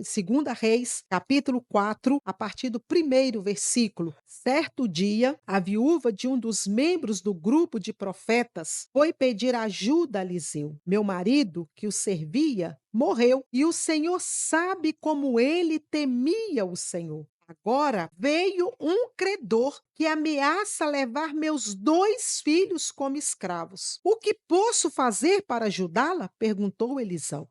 Segunda Reis, capítulo 4, a partir do primeiro versículo. Certo dia, a viúva de um dos membros do grupo de profetas foi pedir ajuda a Eliseu. Meu marido, que o servia, morreu, e o Senhor sabe como ele temia o Senhor. Agora veio um credor que ameaça levar meus 2 filhos como escravos. O que posso fazer para ajudá-la? Perguntou Eliseu.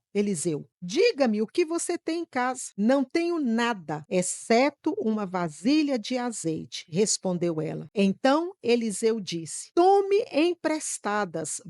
Diga-me o que você tem em casa. Não tenho nada, exceto uma vasilha de azeite, respondeu ela. Então Eliseu disse: Tome emprestadas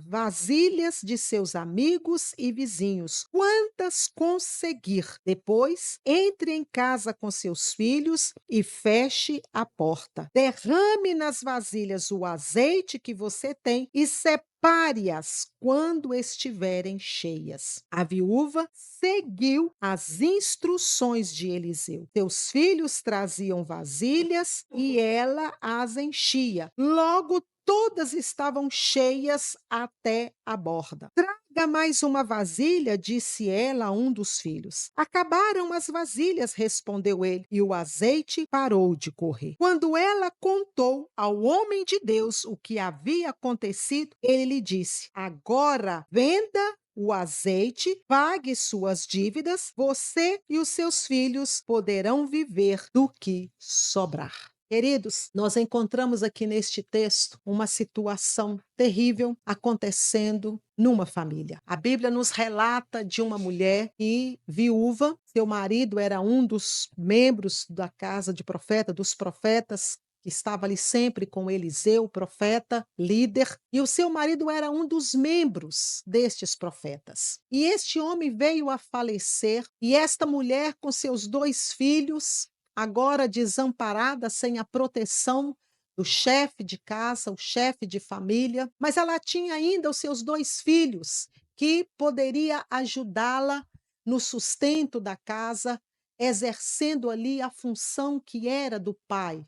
vasilhas de seus amigos e vizinhos, quantas conseguir. Depois, entre em casa com seus filhos e feche a porta. Derrame nas vasilhas o azeite que você tem e separe-as quando estiverem cheias. A viúva seguiu as instruções de Eliseu. Seus filhos traziam vasilhas e ela as enchia. Logo, todas estavam cheias até a borda. Traga mais uma vasilha, disse ela a um dos filhos. Acabaram as vasilhas, respondeu ele, e o azeite parou de correr. Quando ela contou ao homem de Deus o que havia acontecido, ele lhe disse: Agora venda o azeite, pague suas dívidas, você e os seus filhos poderão viver do que sobrar. Queridos, nós encontramos aqui neste texto uma situação terrível acontecendo numa família. A Bíblia nos relata de uma mulher e viúva, seu marido era um dos membros da casa de profeta, dos profetas, que estava ali sempre com Eliseu, profeta, líder, e o seu marido era um dos membros destes profetas. E este homem veio a falecer, e esta mulher, com seus 2 filhos, agora desamparada, sem a proteção do chefe de casa, o chefe de família, mas ela tinha ainda os seus 2 filhos, que poderia ajudá-la no sustento da casa, exercendo ali a função que era do pai,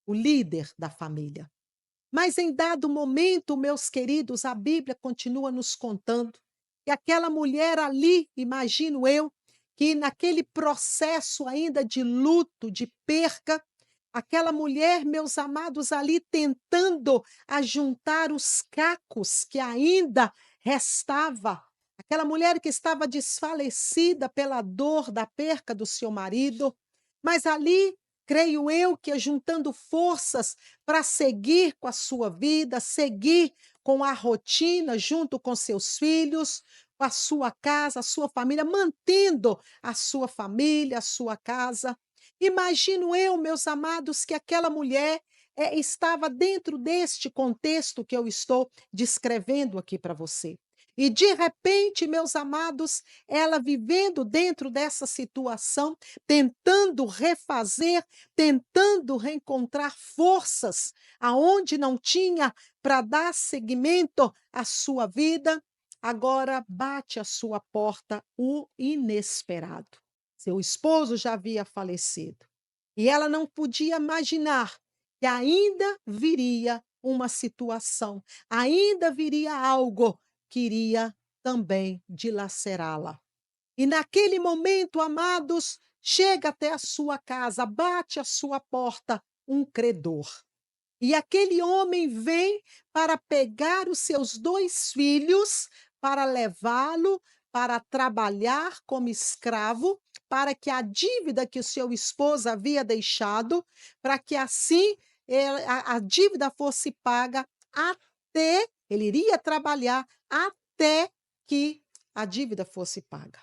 o líder da família. Mas em dado momento, meus queridos, a Bíblia continua nos contando que aquela mulher ali, imagino eu, que naquele processo ainda de luto, de perca, aquela mulher, meus amados, ali tentando ajuntar os cacos que ainda restava, aquela mulher que estava desfalecida pela dor da perca do seu marido, mas ali, creio eu, que juntando forças para seguir com a sua vida, seguir com a rotina junto com seus filhos, com a sua casa, a sua família, mantendo a sua família, a sua casa. Imagino eu, meus amados, que aquela mulher estava dentro deste contexto que eu estou descrevendo aqui para você. E de repente, meus amados, ela vivendo dentro dessa situação, tentando refazer, tentando reencontrar forças aonde não tinha para dar seguimento à sua vida, agora bate à sua porta o inesperado. Seu esposo já havia falecido e ela não podia imaginar que ainda viria uma situação, ainda viria algo que iria também dilacerá-la. E naquele momento, amados, chega até a sua casa, bate à sua porta um credor. E aquele homem vem para pegar os seus 2 filhos, para levá-lo para trabalhar como escravo, para que a dívida que o seu esposo havia deixado, para que assim a dívida fosse paga até, ele iria trabalhar até que a dívida fosse paga.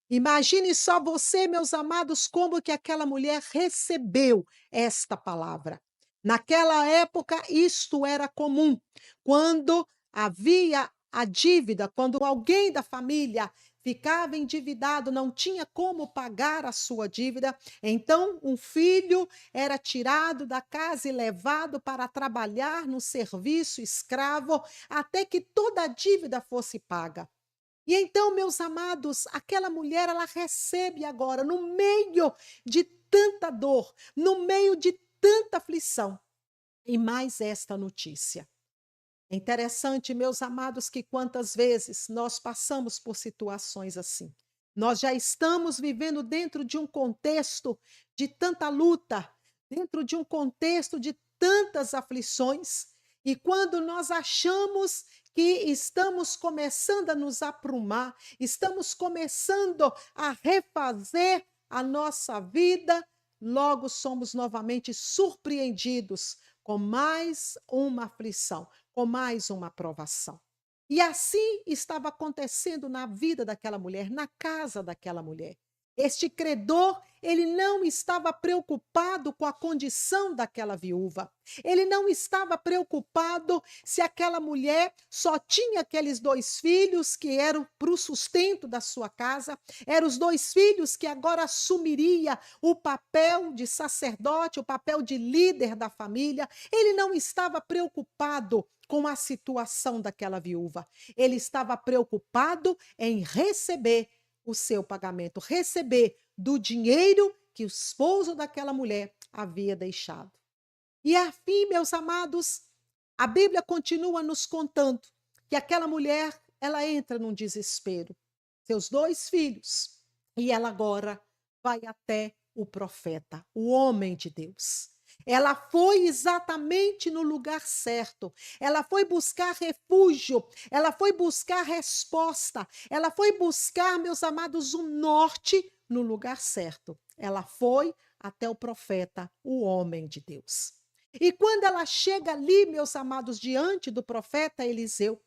Imagine só você, meus amados, como que aquela mulher recebeu esta palavra. Naquela época, isto era comum. Quando havia a dívida, quando alguém da família ficava endividado, não tinha como pagar a sua dívida, então um filho era tirado da casa e levado para trabalhar no serviço escravo até que toda a dívida fosse paga. E então, meus amados, aquela mulher, ela recebe agora, no meio de tanta dor, no meio de tanta aflição, e mais esta notícia. É interessante, meus amados, que quantas vezes nós passamos por situações assim. Nós já estamos vivendo dentro de um contexto de tanta luta, dentro de um contexto de tantas aflições. E quando nós achamos que estamos começando a nos aprumar, estamos começando a refazer a nossa vida, logo somos novamente surpreendidos com mais uma aflição, com mais uma provação. E assim estava acontecendo na vida daquela mulher, na casa daquela mulher. Este credor, ele não estava preocupado com a condição daquela viúva. Ele não estava preocupado se aquela mulher só tinha aqueles 2 filhos que eram para o sustento da sua casa, eram os 2 filhos que agora assumiria o papel de sacerdote, o papel de líder da família. Ele não estava preocupado com a situação daquela viúva. Ele estava preocupado em receber o seu pagamento, receber do dinheiro que o esposo daquela mulher havia deixado. E assim, meus amados, a Bíblia continua nos contando que aquela mulher, ela entra num desespero. Seus 2 filhos. E ela agora vai até o profeta, o homem de Deus. Ela foi exatamente no lugar certo. Ela foi buscar refúgio, ela foi buscar resposta, ela foi buscar, meus amados, o norte no lugar certo. Ela foi até o profeta, o homem de Deus. E quando ela chega ali, meus amados, diante do profeta Eliseu,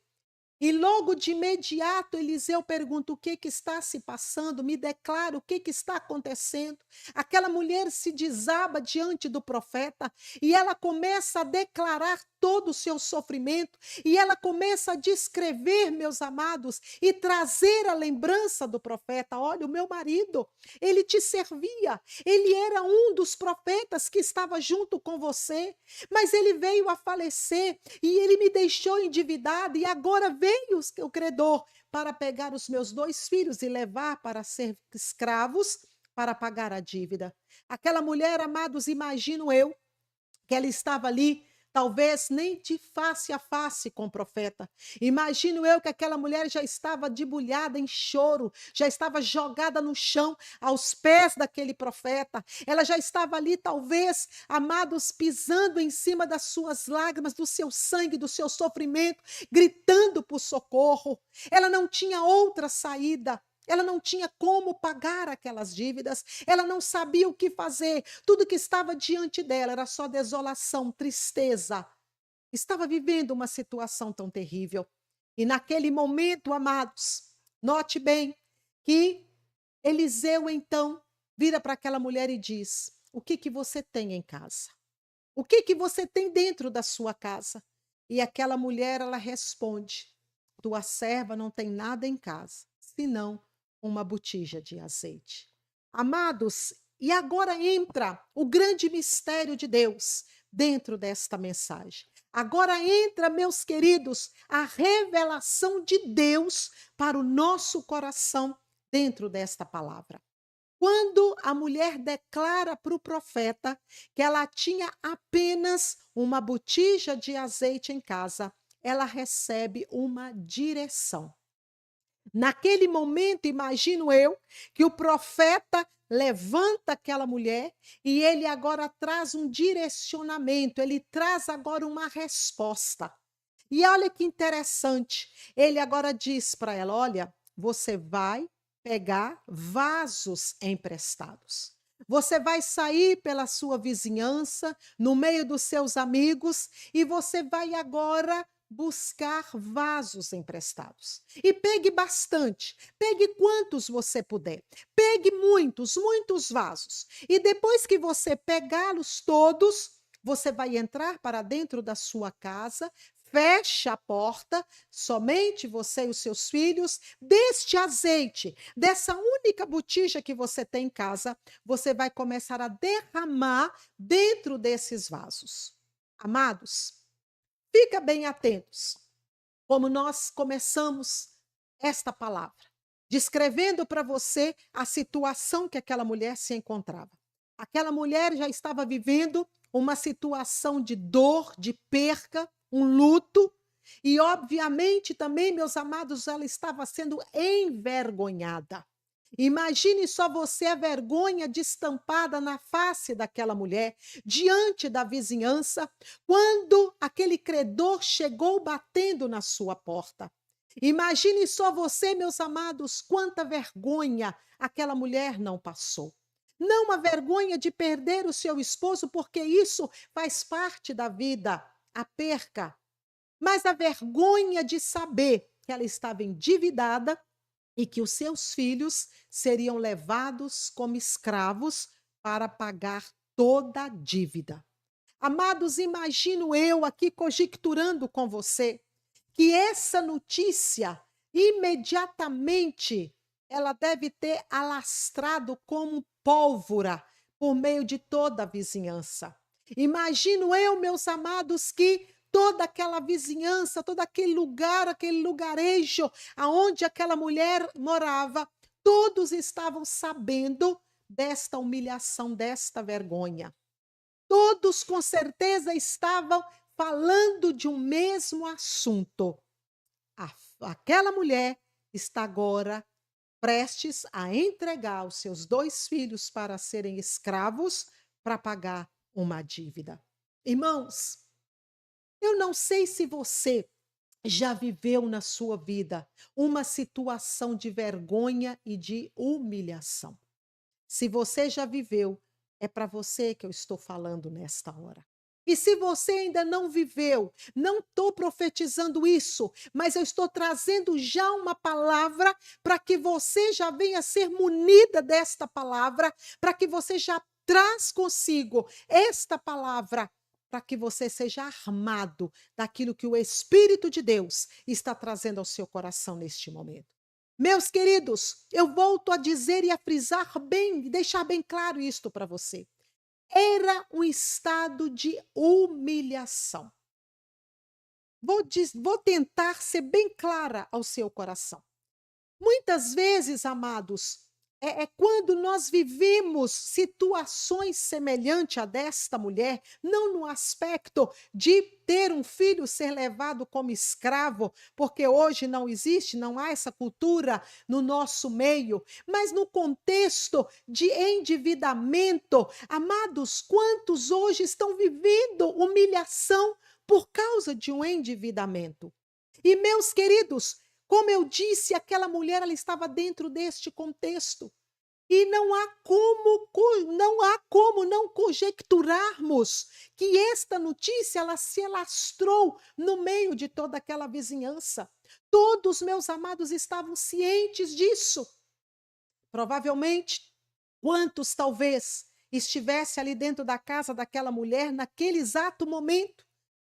e logo de imediato Eliseu pergunta: o que que está se passando? Me declara o que que está acontecendo. Aquela mulher se desaba diante do profeta e ela começa a declarar todo o seu sofrimento e ela começa a descrever, meus amados, e trazer a lembrança do profeta. Olha, o meu marido, ele te servia, ele era um dos profetas que estava junto com você, mas ele veio a falecer e ele me deixou endividado e agora veio o credor para pegar os meus 2 filhos e levar para ser escravos para pagar a dívida. Aquela mulher, amados, imagino eu, que ela estava ali, talvez nem de face a face com o profeta. Imagino eu que aquela mulher já estava debulhada em choro, já estava jogada no chão, aos pés daquele profeta. Ela já estava ali, talvez, amados, pisando em cima das suas lágrimas, do seu sangue, do seu sofrimento, gritando por socorro. Ela não tinha outra saída. Ela não tinha como pagar aquelas dívidas, ela não sabia o que fazer, tudo que estava diante dela era só desolação, tristeza. Estava vivendo uma situação tão terrível. E naquele momento, amados, note bem que Eliseu então vira para aquela mulher e diz: o que que você tem em casa? O que que você tem dentro da sua casa? E aquela mulher, ela responde: tua serva não tem nada em casa, senão uma botija de azeite. Amados, e agora entra o grande mistério de Deus dentro desta mensagem. Agora entra, meus queridos, a revelação de Deus para o nosso coração dentro desta palavra. Quando a mulher declara para o profeta que ela tinha apenas uma botija de azeite em casa, ela recebe uma direção. Naquele momento, imagino eu, que o profeta levanta aquela mulher e ele agora traz um direcionamento, ele traz agora uma resposta. E olha que interessante, ele agora diz para ela: olha, você vai pegar vasos emprestados. Você vai sair pela sua vizinhança, no meio dos seus amigos, e você vai agora buscar vasos emprestados. E pegue bastante, pegue quantos você puder. Pegue muitos, muitos vasos. E depois que você pegá-los todos, você vai entrar para dentro da sua casa, fecha a porta, somente você e os seus filhos, deste azeite, dessa única botija que você tem em casa, você vai começar a derramar dentro desses vasos. Amados, fica bem atentos, como nós começamos esta palavra, descrevendo para você a situação que aquela mulher se encontrava. Aquela mulher já estava vivendo uma situação de dor, de perca, um luto, e obviamente também, meus amados, ela estava sendo envergonhada. Imagine só você a vergonha destampada na face daquela mulher, diante da vizinhança, quando aquele credor chegou batendo na sua porta. Imagine só você, meus amados, quanta vergonha aquela mulher não passou. Não a vergonha de perder o seu esposo, porque isso faz parte da vida, a perca, mas a vergonha de saber que ela estava endividada e que os seus filhos seriam levados como escravos para pagar toda a dívida. Amados, imagino eu aqui conjecturando com você que essa notícia imediatamente ela deve ter alastrado como pólvora por meio de toda a vizinhança. Imagino eu, meus amados, que toda aquela vizinhança, todo aquele lugar, aquele lugarejo aonde aquela mulher morava, todos estavam sabendo desta humilhação, desta vergonha. Todos com certeza estavam falando de um mesmo assunto. Aquela mulher está agora prestes a entregar os seus 2 filhos para serem escravos para pagar uma dívida. Irmãos, eu não sei se você já viveu na sua vida uma situação de vergonha e de humilhação. Se você já viveu, é para você que eu estou falando nesta hora. E se você ainda não viveu, não estou profetizando isso, mas eu estou trazendo já uma palavra para que você já venha ser munida desta palavra, para que você já traz consigo esta palavra, para que você seja armado daquilo que o Espírito de Deus está trazendo ao seu coração neste momento. Meus queridos, eu volto a dizer e a frisar bem, deixar bem claro isto para você. Era um estado de humilhação. Vou tentar ser bem clara ao seu coração. Muitas vezes, amados, é quando nós vivemos situações semelhantes a desta mulher, não no aspecto de ter um filho ser levado como escravo, porque hoje não existe, não há essa cultura no nosso meio, mas no contexto de endividamento. Amados, quantos hoje estão vivendo humilhação por causa de um endividamento? E meus queridos, como eu disse, aquela mulher ela estava dentro deste contexto. E não há como não conjecturarmos que esta notícia ela se alastrou no meio de toda aquela vizinhança. Todos, meus amados, estavam cientes disso. Provavelmente, quantos talvez estivesse ali dentro da casa daquela mulher naquele exato momento.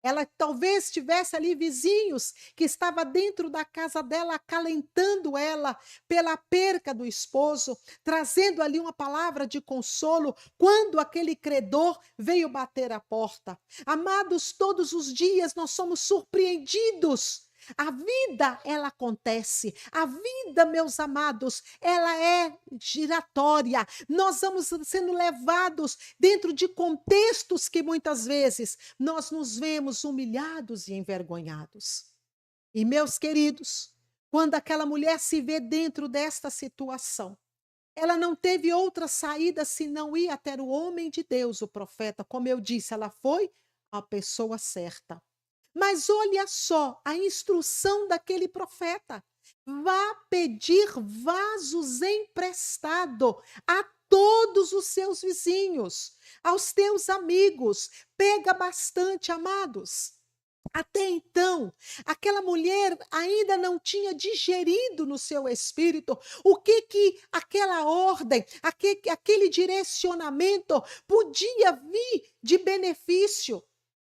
Ela talvez tivesse ali vizinhos que estava dentro da casa dela acalentando ela pela perca do esposo, trazendo ali uma palavra de consolo quando aquele credor veio bater a porta. Amados, todos os dias nós somos surpreendidos. A vida, ela acontece. A vida, meus amados, ela é giratória. Nós vamos sendo levados dentro de contextos que muitas vezes nós nos vemos humilhados e envergonhados. E, meus queridos, quando aquela mulher se vê dentro desta situação, ela não teve outra saída senão ir até o homem de Deus, o profeta. Como eu disse, ela foi a pessoa certa. Mas olha só a instrução daquele profeta: vá pedir vasos emprestado a todos os seus vizinhos, aos teus amigos. Pega bastante, amados. Até então, aquela mulher ainda não tinha digerido no seu espírito o que aquela ordem, aquele direcionamento podia vir de benefício.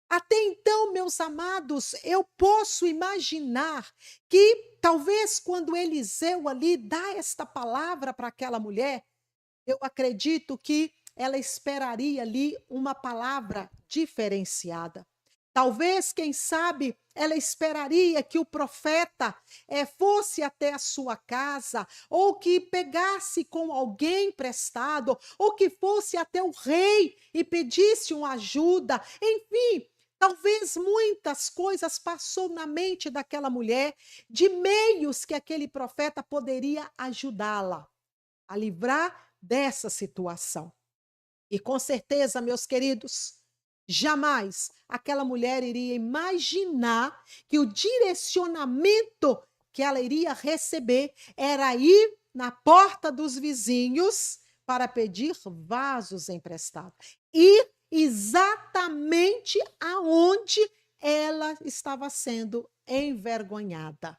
Até então, meus amados, eu posso imaginar que talvez quando Eliseu ali dá esta palavra para aquela mulher, eu acredito que ela esperaria ali uma palavra diferenciada. Talvez, quem sabe, ela esperaria que o profeta fosse até a sua casa, ou que pegasse com alguém emprestado, ou que fosse até o rei e pedisse uma ajuda. Enfim, talvez muitas coisas passou na mente daquela mulher, de meios que aquele profeta poderia ajudá-la. a livrar dessa situação. E com certeza, meus queridos, jamais aquela mulher iria imaginar que o direcionamento que ela iria receber era ir na porta dos vizinhos para pedir vasos emprestados. Ir exatamente aonde ela estava sendo envergonhada.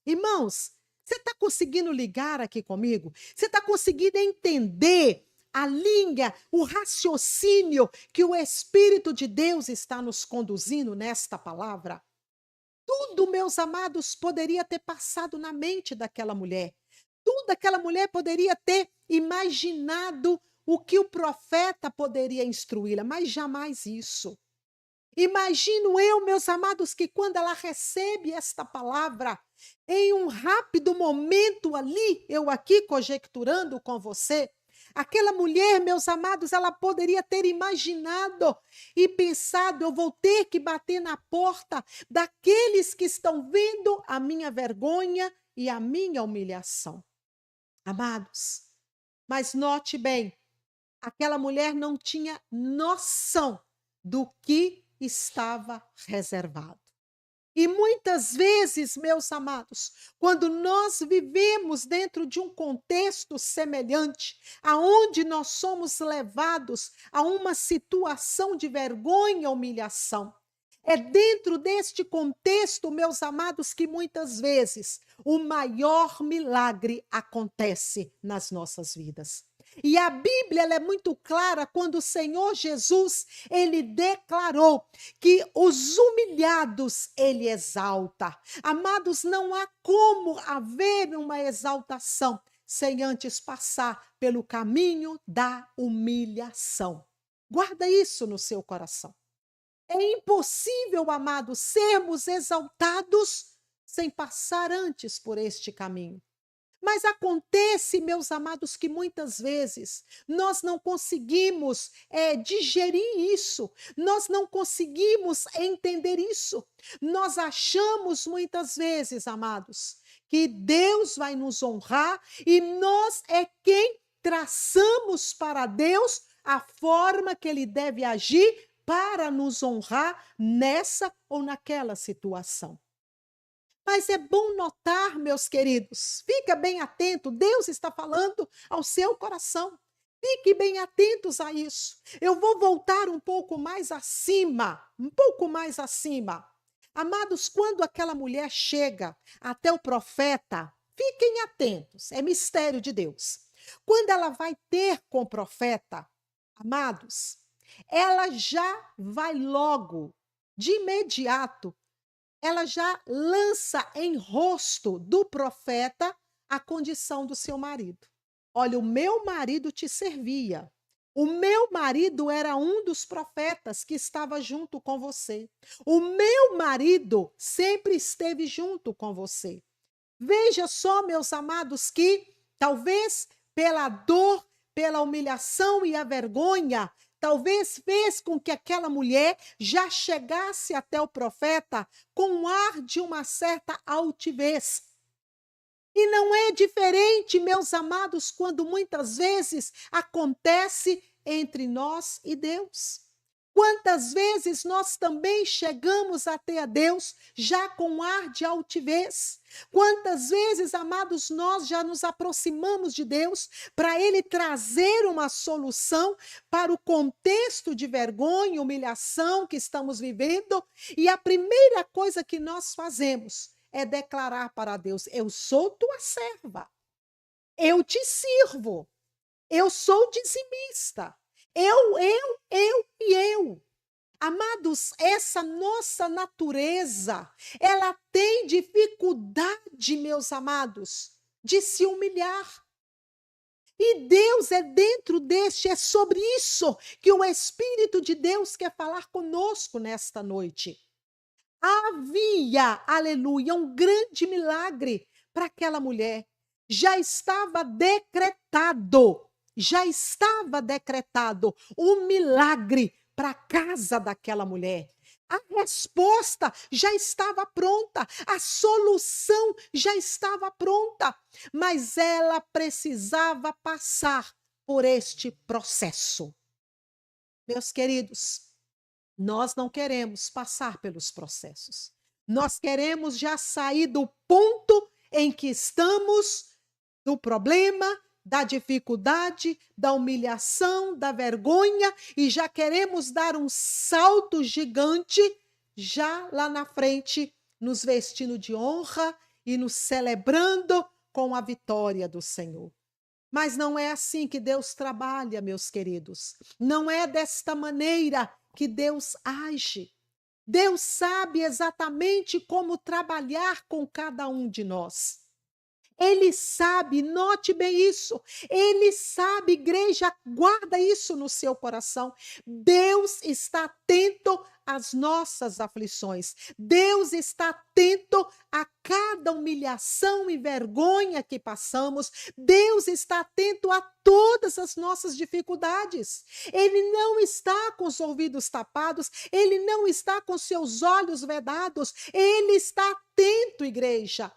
Irmãos, você está conseguindo ligar aqui comigo? Você está conseguindo entender a linha, o raciocínio que o Espírito de Deus está nos conduzindo nesta palavra? Tudo, meus amados, poderia ter passado na mente daquela mulher. Tudo aquela mulher poderia ter imaginado o que o profeta poderia instruí-la, mas jamais isso. Imagino eu, meus amados, que quando ela recebe esta palavra, em um rápido momento ali, eu aqui conjecturando com você, aquela mulher, meus amados, ela poderia ter imaginado e pensado: eu vou ter que bater na porta daqueles que estão vendo a minha vergonha e a minha humilhação. Amados, mas note bem, aquela mulher não tinha noção do que estava reservado. E muitas vezes, meus amados, quando nós vivemos dentro de um contexto semelhante, aonde nós somos levados a uma situação de vergonha, humilhação, é dentro deste contexto, meus amados, que muitas vezes o maior milagre acontece nas nossas vidas. E a Bíblia ela é muito clara quando o Senhor Jesus, ele declarou que os humilhados ele exalta. Amados, não há como haver uma exaltação sem antes passar pelo caminho da humilhação. Guarda isso no seu coração. É impossível, amados, sermos exaltados sem passar antes por este caminho. Mas acontece, meus amados, que muitas vezes nós não conseguimos digerir isso, nós não conseguimos entender isso. Nós achamos muitas vezes, amados, que Deus vai nos honrar e nós é quem traçamos para Deus a forma que Ele deve agir para nos honrar nessa ou naquela situação. Mas é bom notar, meus queridos, fica bem atento, Deus está falando ao seu coração. Fique bem atentos a isso. Eu vou voltar um pouco mais acima, um pouco mais acima. Amados, quando aquela mulher chega até o profeta, fiquem atentos, é mistério de Deus. Quando ela vai ter com o profeta, amados, ela já vai logo, de imediato, ela já lança em rosto do profeta a condição do seu marido. Olha, o meu marido te servia. O meu marido era um dos profetas que estava junto com você. O meu marido sempre esteve junto com você. Veja só, meus amados, que talvez pela dor, pela humilhação e a vergonha, talvez fez com que aquela mulher já chegasse até o profeta com um ar de uma certa altivez. E não é diferente, meus amados, quando muitas vezes acontece entre nós e Deus. Quantas vezes nós também chegamos até a Deus já com um ar de altivez? Quantas vezes, amados, nós já nos aproximamos de Deus para Ele trazer uma solução para o contexto de vergonha e humilhação que estamos vivendo? E a primeira coisa que nós fazemos é declarar para Deus: eu sou tua serva, eu te sirvo, eu sou dizimista. Eu. Amados, essa nossa natureza, ela tem dificuldade, meus amados, de se humilhar. E Deus é dentro deste, é sobre isso que o Espírito de Deus quer falar conosco nesta noite. Havia, aleluia, um grande milagre para aquela mulher. Já estava decretado um milagre para a casa daquela mulher. A resposta já estava pronta, a solução já estava pronta, mas ela precisava passar por este processo. Meus queridos, nós não queremos passar pelos processos. Nós queremos já sair do ponto em que estamos, do problema, da dificuldade, da humilhação, da vergonha, e já queremos dar um salto gigante, já lá na frente, nos vestindo de honra e nos celebrando com a vitória do Senhor. Mas não é assim que Deus trabalha, meus queridos. Não é desta maneira que Deus age. Deus sabe exatamente como trabalhar com cada um de nós. Ele sabe, note bem isso. Ele sabe, igreja, guarda isso no seu coração. Deus está atento às nossas aflições. Deus está atento a cada humilhação e vergonha que passamos. Deus está atento a todas as nossas dificuldades. Ele não está com os ouvidos tapados, ele não está com seus olhos vedados. Ele está atento, igreja.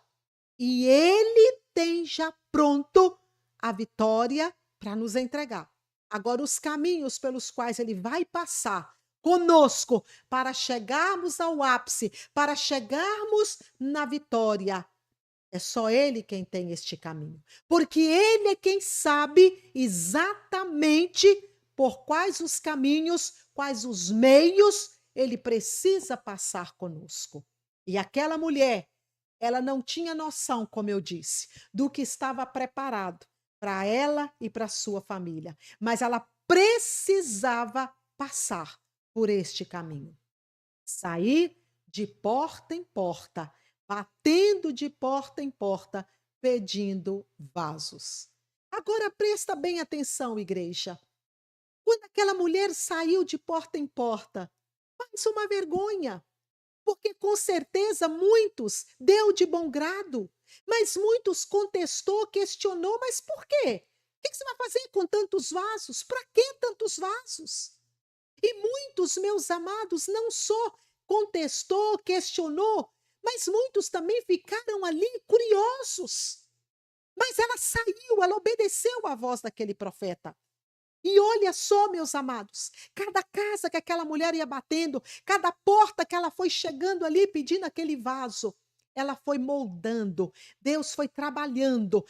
E ele tem já pronto a vitória para nos entregar. Agora, os caminhos pelos quais ele vai passar conosco para chegarmos ao ápice, para chegarmos na vitória, é só ele quem tem este caminho. Porque ele é quem sabe exatamente por quais os caminhos, quais os meios ele precisa passar conosco. E aquela mulher, ela não tinha noção, como eu disse, do que estava preparado para ela e para sua família, mas ela precisava passar por este caminho. Sair de porta em porta, batendo de porta em porta, pedindo vasos. Agora presta bem atenção, igreja. Quando aquela mulher saiu de porta em porta, mais uma vergonha. Porque com certeza muitos deu de bom grado, mas muitos contestou, questionou, mas por quê? O que você vai fazer com tantos vasos? Para que tantos vasos? E muitos, meus amados, não só contestou, questionou, mas muitos também ficaram ali curiosos. Mas ela saiu, ela obedeceu à voz daquele profeta. E olha só, meus amados, cada casa que aquela mulher ia batendo, cada porta que ela foi chegando ali pedindo aquele vaso, ela foi moldando. Deus foi trabalhando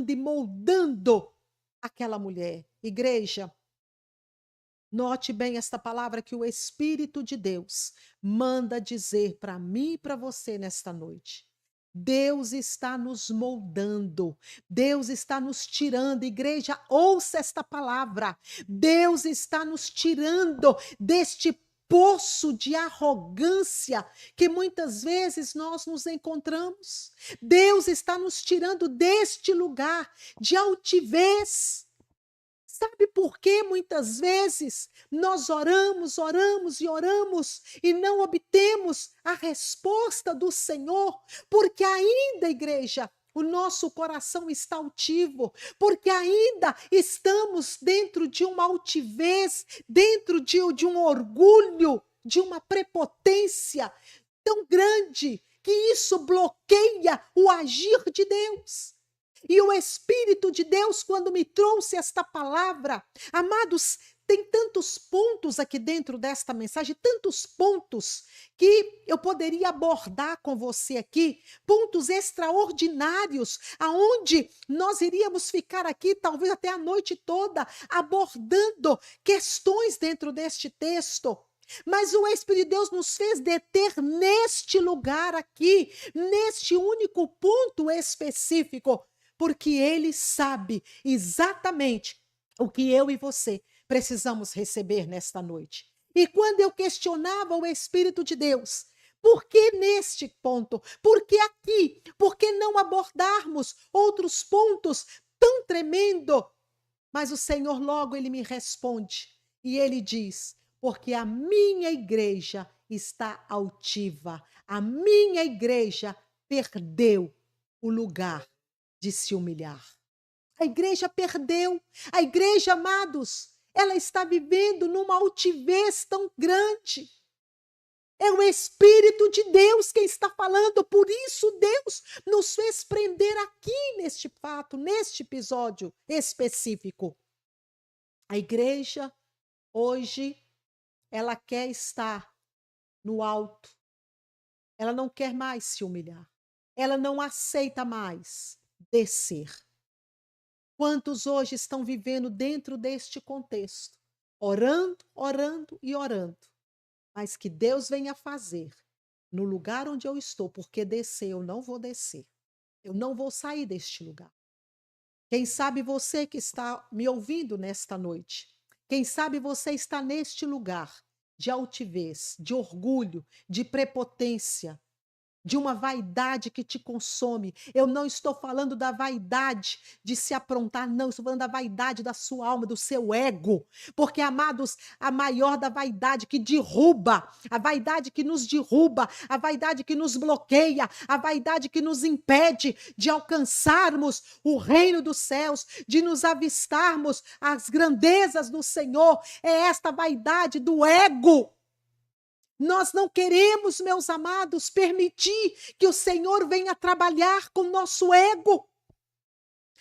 e moldando aquela mulher. Igreja, note bem esta palavra que o Espírito de Deus manda dizer para mim e para você nesta noite. Deus está nos moldando, Deus está nos tirando, igreja, ouça esta palavra. Deus está nos tirando deste poço de arrogância que muitas vezes nós nos encontramos. Deus está nos tirando deste lugar de altivez. Sabe por que muitas vezes nós oramos, oramos e oramos e não obtemos a resposta do Senhor? Porque ainda, igreja, o nosso coração está altivo, porque ainda estamos dentro de uma altivez, dentro de um orgulho, de uma prepotência tão grande que isso bloqueia o agir de Deus. E o Espírito de Deus, quando me trouxe esta palavra, amados, tem tantos pontos aqui dentro desta mensagem, tantos pontos que eu poderia abordar com você aqui, pontos extraordinários, aonde nós iríamos ficar aqui talvez até a noite toda abordando questões dentro deste texto. Mas o Espírito de Deus nos fez deter neste lugar aqui, neste único ponto específico, porque ele sabe exatamente o que eu e você precisamos receber nesta noite. E quando eu questionava o Espírito de Deus, por que neste ponto? Por que aqui? Por que não abordarmos outros pontos tão tremendo? Mas o Senhor logo ele me responde e ele diz: porque a minha igreja está altiva, a minha igreja perdeu o lugar de se humilhar. A igreja perdeu. A igreja, amados, ela está vivendo numa altivez tão grande. É o Espírito de Deus quem está falando, por isso Deus nos fez prender aqui neste fato, neste episódio específico. A igreja, hoje, ela quer estar no alto, ela não quer mais se humilhar, ela não aceita mais descer. Quantos hoje estão vivendo dentro deste contexto, orando, orando e orando, mas que Deus venha fazer no lugar onde eu estou, porque descer eu não vou descer. Eu não vou sair deste lugar. Quem sabe você que está me ouvindo nesta noite, quem sabe você está neste lugar de altivez, de orgulho, de prepotência, de uma vaidade que te consome. Eu não estou falando da vaidade de se aprontar, não, estou falando da vaidade da sua alma, do seu ego. Porque, amados, a maior da vaidade que derruba, a vaidade que nos derruba, a vaidade que nos bloqueia, a vaidade que nos impede de alcançarmos o reino dos céus, de nos avistarmos as grandezas do Senhor, é esta vaidade do ego. Nós não queremos, meus amados, permitir que o Senhor venha trabalhar com o nosso ego.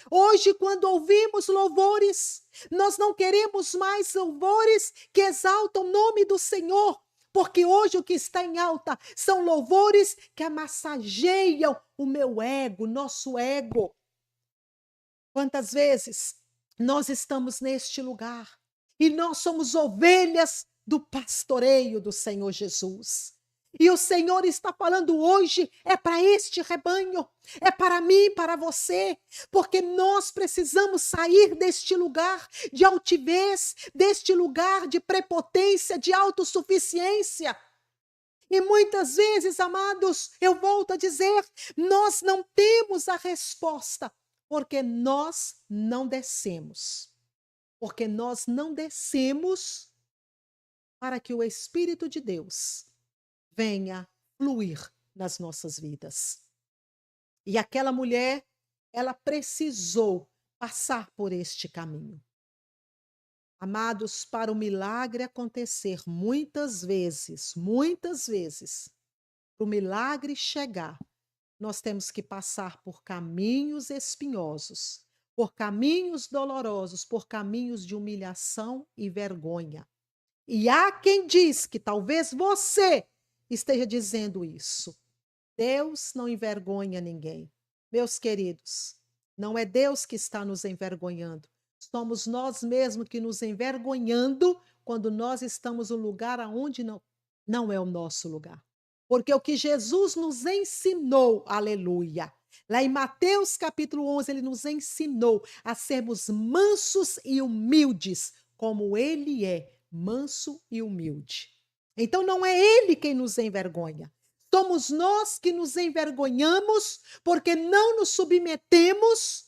Hoje, quando ouvimos louvores, nós não queremos mais louvores que exaltam o nome do Senhor, porque hoje o que está em alta são louvores que amassageiam o meu ego, nosso ego. Quantas vezes nós estamos neste lugar e nós somos ovelhas do pastoreio do Senhor Jesus. E o Senhor está falando hoje, é para este rebanho, é para mim, para você, porque nós precisamos sair deste lugar de altivez, deste lugar de prepotência, de autossuficiência. E muitas vezes, amados, eu volto a dizer, nós não temos a resposta, porque nós não descemos. Porque nós não descemos para que o Espírito de Deus venha fluir nas nossas vidas. E aquela mulher, ela precisou passar por este caminho. Amados, para o milagre acontecer muitas vezes, para o milagre chegar, nós temos que passar por caminhos espinhosos, por caminhos dolorosos, por caminhos de humilhação e vergonha. E há quem diz que talvez você esteja dizendo isso. Deus não envergonha ninguém. Meus queridos, não é Deus que está nos envergonhando. Somos nós mesmos que nos envergonhando quando nós estamos no lugar aonde não é o nosso lugar. Porque o que Jesus nos ensinou, aleluia, lá em Mateus capítulo 11, ele nos ensinou a sermos mansos e humildes, como ele é manso e humilde. Então não é ele quem nos envergonha. Somos nós que nos envergonhamos porque não nos submetemos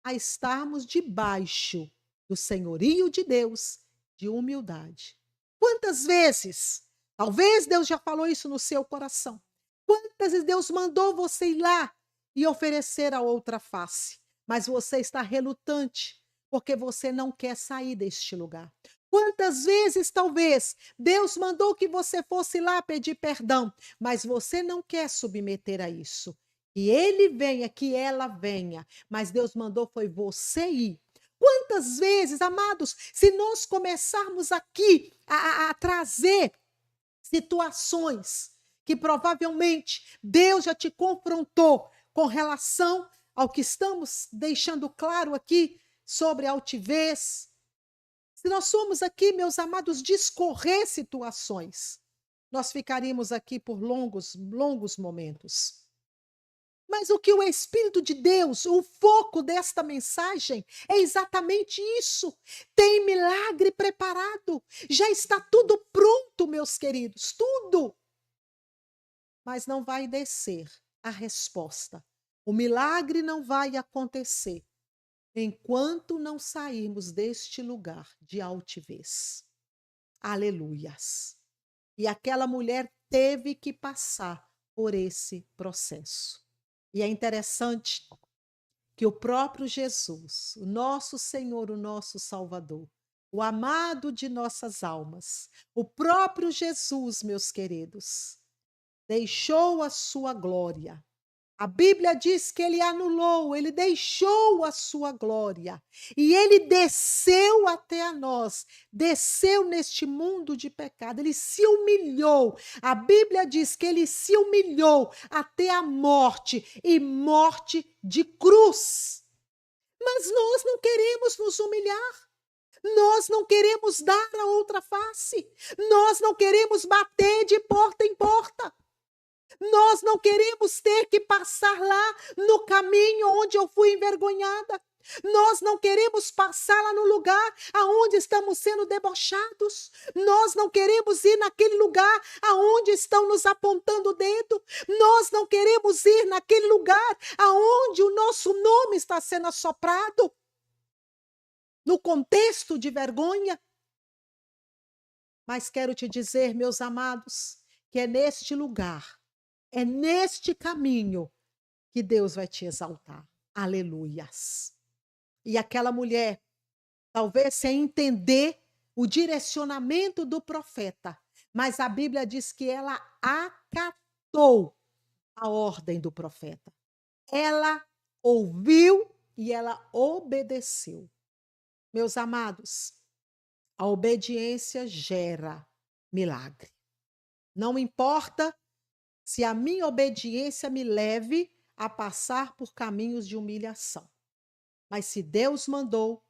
a estarmos debaixo do senhorio de Deus, de humildade. Quantas vezes, talvez Deus já falou isso no seu coração, quantas vezes Deus mandou você ir lá e oferecer a outra face, mas você está relutante, porque você não quer sair deste lugar. Quantas vezes, talvez, Deus mandou que você fosse lá pedir perdão, mas você não quer submeter a isso. Que ele venha, que ela venha, mas Deus mandou foi você ir. Quantas vezes, amados, se nós começarmos aqui a trazer situações que provavelmente Deus já te confrontou com relação ao que estamos deixando claro aqui sobre altivez. Se nós formos aqui, meus amados, discorrer situações, nós ficaríamos aqui por longos momentos. Mas o que o Espírito de Deus, o foco desta mensagem é exatamente isso. Tem milagre preparado. Já está tudo pronto, meus queridos, tudo. Mas não vai descer a resposta. O milagre não vai acontecer enquanto não sairmos deste lugar de altivez. Aleluias. E aquela mulher teve que passar por esse processo. E é interessante que o próprio Jesus, o nosso Senhor, o nosso Salvador, o amado de nossas almas, o próprio Jesus, meus queridos, deixou a sua glória. A Bíblia diz que ele anulou, ele deixou a sua glória e ele desceu até a nós, desceu neste mundo de pecado, ele se humilhou. A Bíblia diz que ele se humilhou até a morte e morte de cruz. Mas nós não queremos nos humilhar. Nós não queremos dar a outra face. Nós não queremos bater de porta em porta. Nós não queremos ter que passar lá no caminho onde eu fui envergonhada. Nós não queremos passar lá no lugar aonde estamos sendo debochados. Nós não queremos ir naquele lugar aonde estão nos apontando o dedo. Nós não queremos ir naquele lugar aonde o nosso nome está sendo assoprado. No contexto de vergonha. Mas quero te dizer, meus amados, que é neste lugar, é neste caminho que Deus vai te exaltar. Aleluias. E aquela mulher, talvez sem entender o direcionamento do profeta, mas a Bíblia diz que ela acatou a ordem do profeta. Ela ouviu e ela obedeceu. Meus amados, a obediência gera milagre. Não importa se a minha obediência me leve a passar por caminhos de humilhação. Mas se Deus mandou,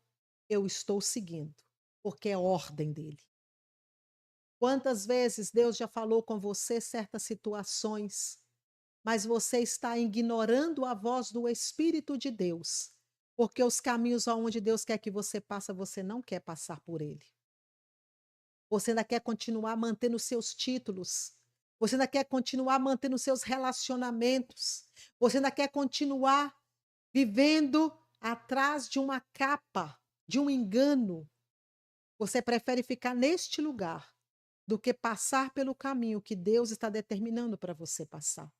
eu estou seguindo, porque é ordem dele. Quantas vezes Deus já falou com você certas situações, mas você está ignorando a voz do Espírito de Deus, porque os caminhos aonde Deus quer que você passe, você não quer passar por ele. Você ainda quer continuar mantendo seus títulos. Você ainda quer continuar mantendo seus relacionamentos. Você ainda quer continuar vivendo atrás de uma capa, de um engano. Você prefere ficar neste lugar do que passar pelo caminho que Deus está determinando para você passar.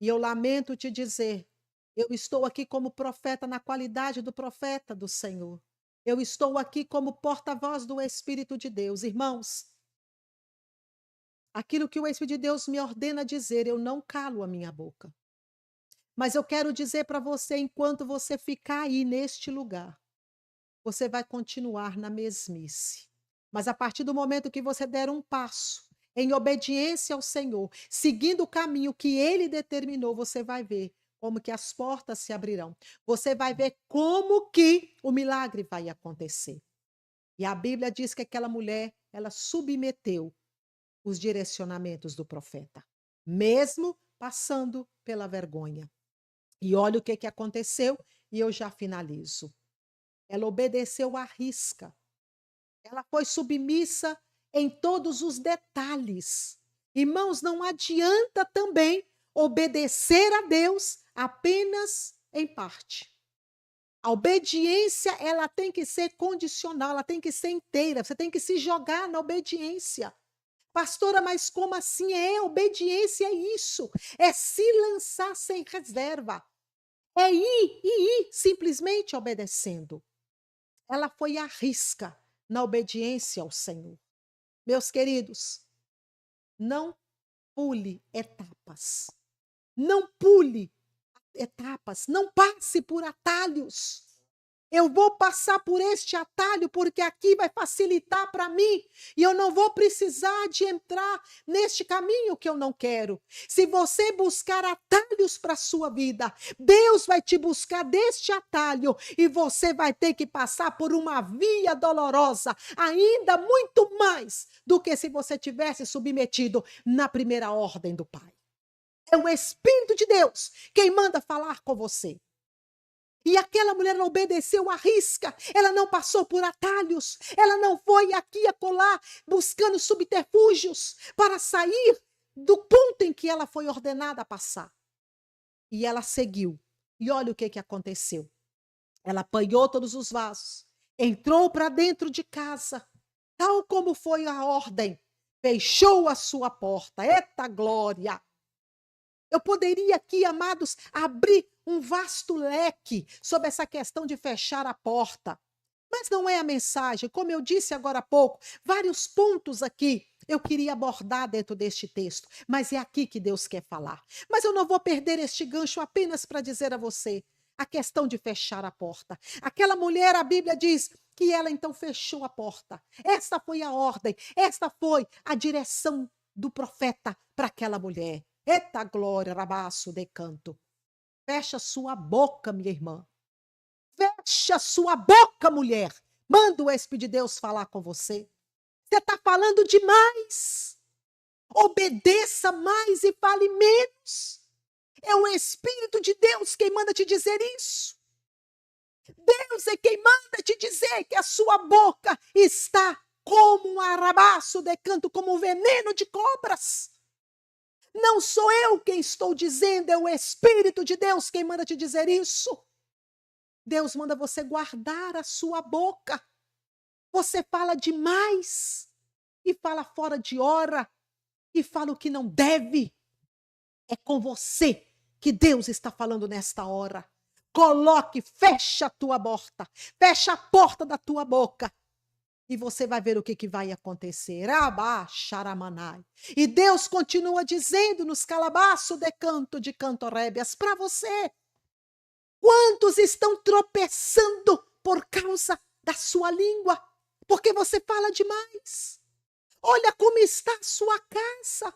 E eu lamento te dizer, eu estou aqui como profeta na qualidade do profeta do Senhor. Eu estou aqui como porta-voz do Espírito de Deus. Irmãos, aquilo que o Espírito de Deus me ordena dizer, eu não calo a minha boca. Mas eu quero dizer para você, enquanto você ficar aí neste lugar, você vai continuar na mesmice. Mas a partir do momento que você der um passo em obediência ao Senhor, seguindo o caminho que Ele determinou, você vai ver como que as portas se abrirão. Você vai ver como que o milagre vai acontecer. E a Bíblia diz que aquela mulher, ela submeteu os direcionamentos do profeta, mesmo passando pela vergonha. E olha o que aconteceu, e eu já finalizo. Ela obedeceu à risca. Ela foi submissa em todos os detalhes. Irmãos, não adianta também obedecer a Deus apenas em parte. A obediência, ela tem que ser condicional, ela tem que ser inteira, você tem que se jogar na obediência. Pastora, mas como assim? Obediência é isso, é se lançar sem reserva, é ir simplesmente obedecendo. Ela foi à risca na obediência ao Senhor. Meus queridos, não pule etapas, não pule etapas, não passe por atalhos. Eu vou passar por este atalho porque aqui vai facilitar para mim e eu não vou precisar de entrar neste caminho que eu não quero. Se você buscar atalhos para a sua vida, Deus vai te buscar deste atalho e você vai ter que passar por uma via dolorosa, ainda muito mais do que se você tivesse submetido na primeira ordem do Pai. É o Espírito de Deus quem manda falar com você. E aquela mulher não obedeceu à risca, ela não passou por atalhos, ela não foi aqui e acolá buscando subterfúgios para sair do ponto em que ela foi ordenada a passar. E ela seguiu. E olha o que aconteceu. Ela apanhou todos os vasos, entrou para dentro de casa, tal como foi a ordem, fechou a sua porta. Eita glória! Eu poderia aqui, amados, abrir um vasto leque sobre essa questão de fechar a porta. Mas não é a mensagem, como eu disse agora há pouco, vários pontos aqui eu queria abordar dentro deste texto, mas é aqui que Deus quer falar. Mas eu não vou perder este gancho apenas para dizer a você a questão de fechar a porta. Aquela mulher, a Bíblia diz que ela então fechou a porta. Esta foi a ordem, esta foi a direção do profeta para aquela mulher. Eita glória, rabaço de canto. Fecha sua boca, minha irmã. Fecha sua boca, mulher. Manda o Espírito de Deus falar com você. Você está falando demais. Obedeça mais e fale menos. É o Espírito de Deus quem manda te dizer isso. Deus é quem manda te dizer que a sua boca está como um arabaço de canto, como um veneno de cobras. Não sou eu quem estou dizendo, é o Espírito de Deus quem manda te dizer isso. Deus manda você guardar a sua boca. Você fala demais e fala fora de hora e fala o que não deve. É com você que Deus está falando nesta hora. Coloque, fecha a tua porta, fecha a porta da tua boca e você vai ver o que vai acontecer. Abá, xaramanai. E Deus continua dizendo nos calabasço de canto de cantorébias para você. Quantos estão tropeçando por causa da sua língua? Porque você fala demais. Olha como está a sua casa.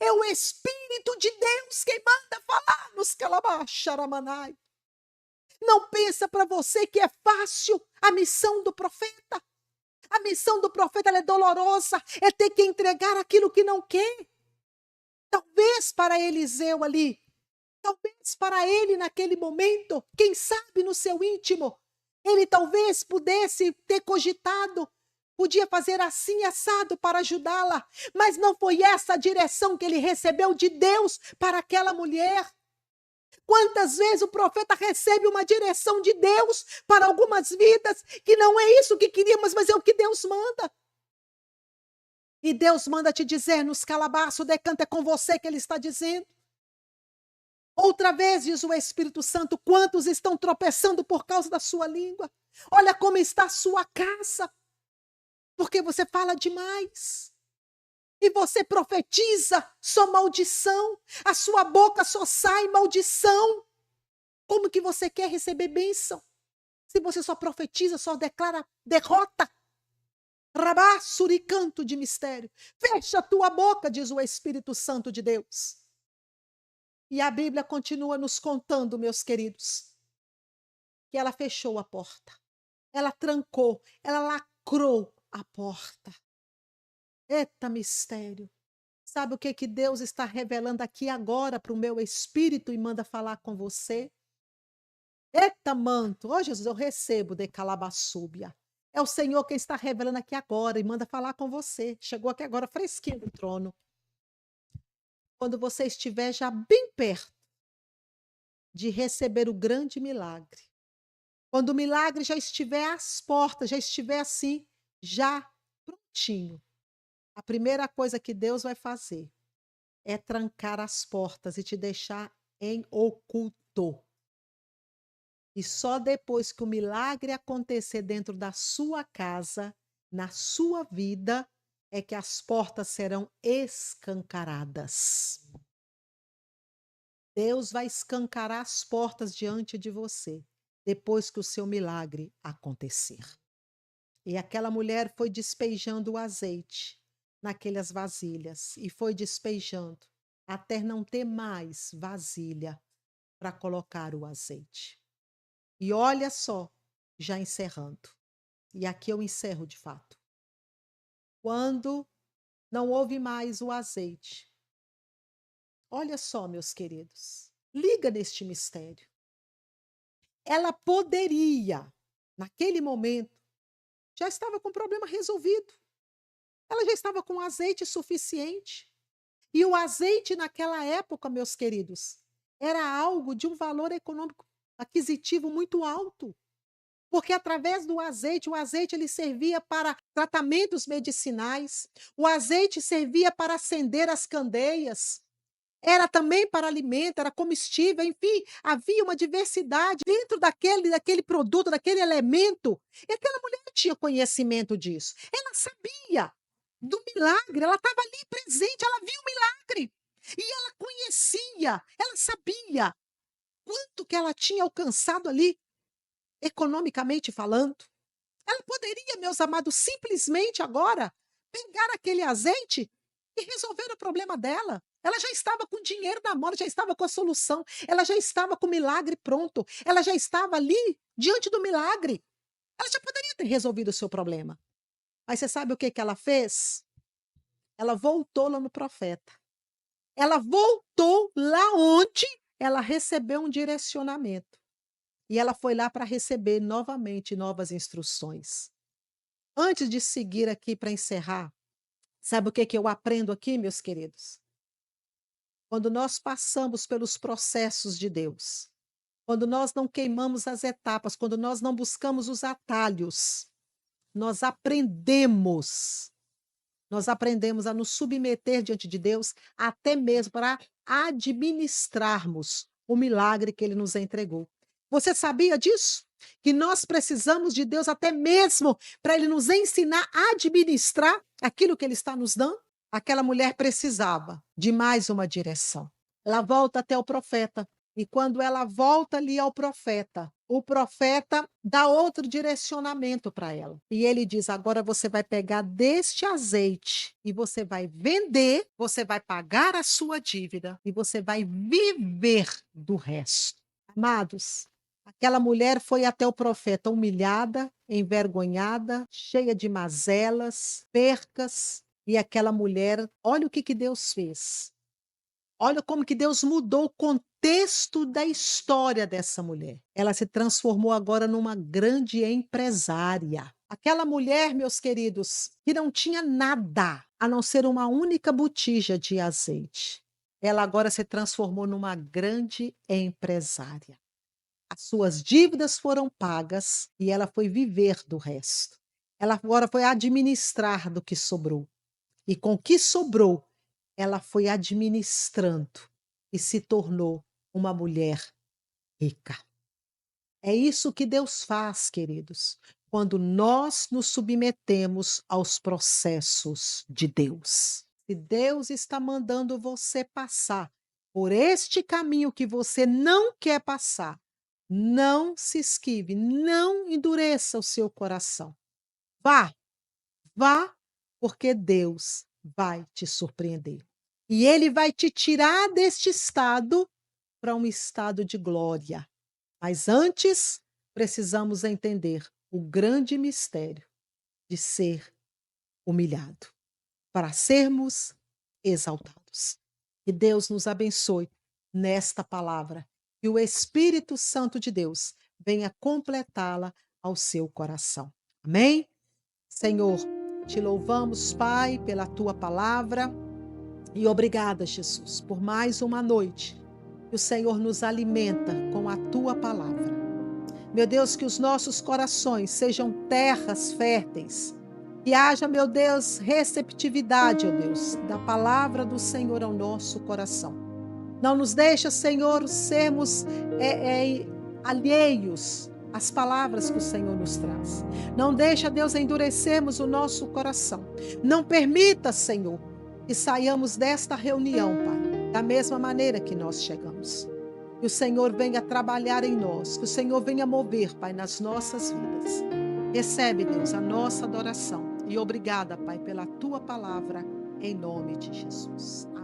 É o Espírito de Deus quem manda falar nos calabaxaramanai. Não pensa para você que é fácil a missão do profeta. A missão do profeta ela é dolorosa, é ter que entregar aquilo que não quer. Talvez para Eliseu ali, talvez para ele naquele momento, quem sabe no seu íntimo, ele talvez pudesse ter cogitado, podia fazer assim assado para ajudá-la, mas não foi essa a direção que ele recebeu de Deus para aquela mulher. Quantas vezes o profeta recebe uma direção de Deus para algumas vidas que não é isso que queríamos, mas é o que Deus manda. E Deus manda te dizer nos calabasços, decanta, é com você que ele está dizendo. Outra vez, diz o Espírito Santo, quantos estão tropeçando por causa da sua língua? Olha como está a sua casa, porque você fala demais. E você profetiza só maldição, a sua boca só sai maldição. Como que você quer receber bênção? Se você só profetiza, só declara derrota. Rabá, suricanto de mistério. Fecha a tua boca, diz o Espírito Santo de Deus. E a Bíblia continua nos contando, meus queridos, que ela fechou a porta. Ela trancou, ela lacrou a porta. Eita mistério. Sabe o que Deus está revelando aqui agora para o meu espírito e manda falar com você? Eita manto, ó Jesus, eu recebo de calabaçúbia. É o Senhor quem está revelando aqui agora e manda falar com você. Chegou aqui agora fresquinho do trono. Quando você estiver já bem perto de receber o grande milagre. Quando o milagre já estiver às portas, já estiver assim, já prontinho. A primeira coisa que Deus vai fazer é trancar as portas e te deixar em oculto. E só depois que o milagre acontecer dentro da sua casa, na sua vida, é que as portas serão escancaradas. Deus vai escancarar as portas diante de você, depois que o seu milagre acontecer. E aquela mulher foi despejando o azeite naquelas vasilhas, e foi despejando, até não ter mais vasilha para colocar o azeite. E olha só, já encerrando, e aqui eu encerro de fato. Quando não houve mais o azeite, olha só, meus queridos, liga neste mistério. Ela poderia, naquele momento, já estava com o problema resolvido. Ela já estava com azeite suficiente. E o azeite naquela época, meus queridos, era algo de um valor econômico aquisitivo muito alto. Porque através do azeite, o azeite ele servia para tratamentos medicinais, o azeite servia para acender as candeias. era também para alimento, era comestível, enfim, havia uma diversidade dentro daquele produto, daquele elemento. E aquela mulher tinha conhecimento disso. Ela sabia do milagre, ela estava ali presente, ela viu o milagre. E ela conhecia, ela sabia quanto que ela tinha alcançado ali, economicamente falando. Ela poderia, meus amados, simplesmente agora pegar aquele azeite e resolver o problema dela. Ela já estava com dinheiro na mão, ela já estava com a solução, ela já estava com o milagre pronto, ela já estava ali diante do milagre. Ela já poderia ter resolvido o seu problema. Mas você sabe o que que ela fez? Ela voltou lá no profeta. Ela voltou lá onde ela recebeu um direcionamento. E ela foi lá para receber novamente novas instruções. Antes de seguir aqui para encerrar, sabe o que que eu aprendo aqui, meus queridos? Quando nós passamos pelos processos de Deus, quando nós não queimamos as etapas, quando nós não buscamos os atalhos, nós aprendemos. Nós aprendemos a nos submeter diante de Deus, até mesmo para administrarmos o milagre que Ele nos entregou. Você sabia disso? Que nós precisamos de Deus até mesmo para Ele nos ensinar a administrar aquilo que Ele está nos dando? Aquela mulher precisava de mais uma direção. Ela volta até o profeta. E quando ela volta ali ao profeta, o profeta dá outro direcionamento para ela. E ele diz: agora você vai pegar deste azeite e você vai vender, você vai pagar a sua dívida e você vai viver do resto. Amados, aquela mulher foi até o profeta humilhada, envergonhada, cheia de mazelas, percas. E aquela mulher, olha o que Deus fez. Olha como que Deus mudou o contexto da história dessa mulher. Ela se transformou agora numa grande empresária. Aquela mulher, meus queridos, que não tinha nada a não ser uma única botija de azeite. Ela agora se transformou numa grande empresária. As suas dívidas foram pagas e ela foi viver do resto. Ela agora foi administrar do que sobrou. E com o que sobrou, ela foi administrando e se tornou uma mulher rica. É isso que Deus faz, queridos, quando nós nos submetemos aos processos de Deus. Se Deus está mandando você passar por este caminho que você não quer passar, não se esquive, não endureça o seu coração. Vá, vá, porque Deus vai te surpreender. E Ele vai te tirar deste estado para um estado de glória. Mas antes, precisamos entender o grande mistério de ser humilhado, para sermos exaltados. Que Deus nos abençoe nesta palavra e o Espírito Santo de Deus venha completá-la ao seu coração. Amém? Senhor, te louvamos, Pai, pela tua palavra e obrigada, Jesus, por mais uma noite que o Senhor nos alimenta com a tua palavra. Meu Deus, que os nossos corações sejam terras férteis, que haja, meu Deus, receptividade, ó Deus, da palavra do Senhor ao nosso coração. Não nos deixa, Senhor, sermos alheios às palavras que o Senhor nos traz. Não deixa, Deus, endurecermos o nosso coração. Não permita, Senhor, que saiamos desta reunião, Pai, da mesma maneira que nós chegamos. Que o Senhor venha trabalhar em nós, que o Senhor venha mover, Pai, nas nossas vidas. Recebe, Deus, a nossa adoração. E obrigada, Pai, pela tua palavra, em nome de Jesus. Amém.